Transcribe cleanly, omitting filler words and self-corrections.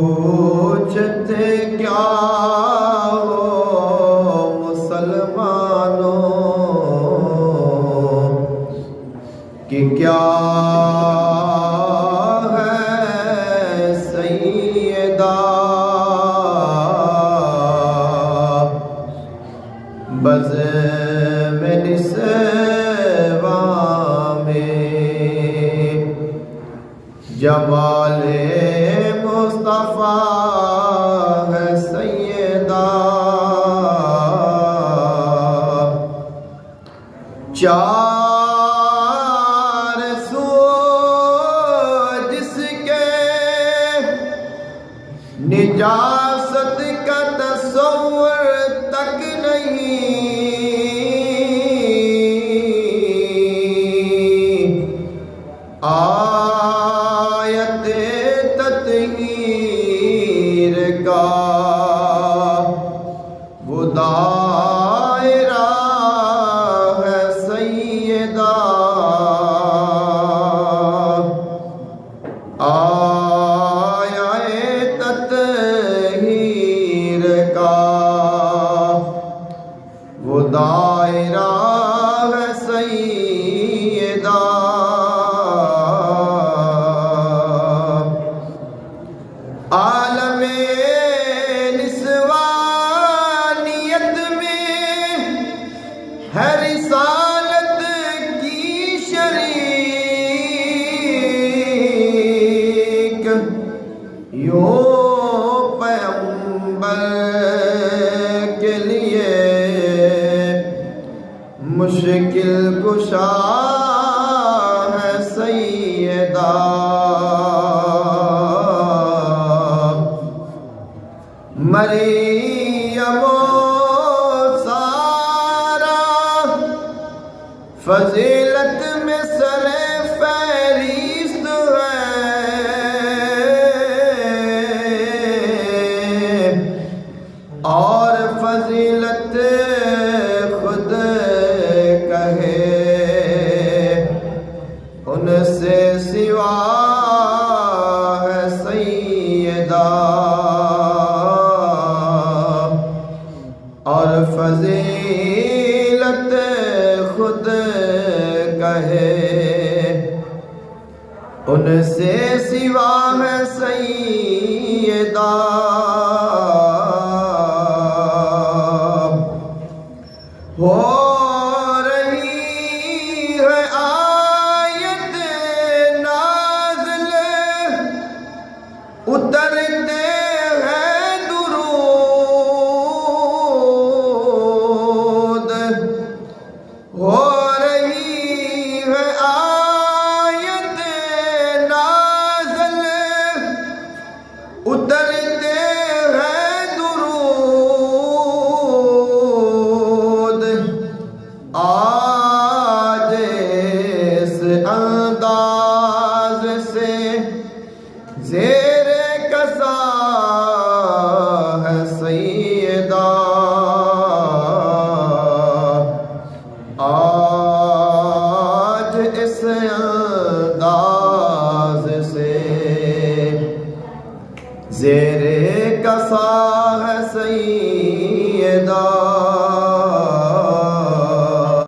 پوچھتے کیا ہو مسلمانوں کہ کیا ہے سیدہ بزم نسواں میں جمال مصطفیٰ ہے سیدہ چار سو جس کے نجاست کا تصور تک نہیں آیت تطہیر کا وہ دائرہ ہے سیدہ آیت تطہیر کا وہ دائرہ ہے سیدہ عالم نسوانیت میں ہے رسالت کی شریک یوں پیغمبر کے لیے مشکل کشا ہے سیدہ مریم و سارا فضیلت میں سر فہرست ہے اور فضیلت خود کہے ان سے سوا ہے سیدہ اور فضیلت خود کہے ان سے سوا ہے سیدہ ہو رہی ہے آیت نازل اترتے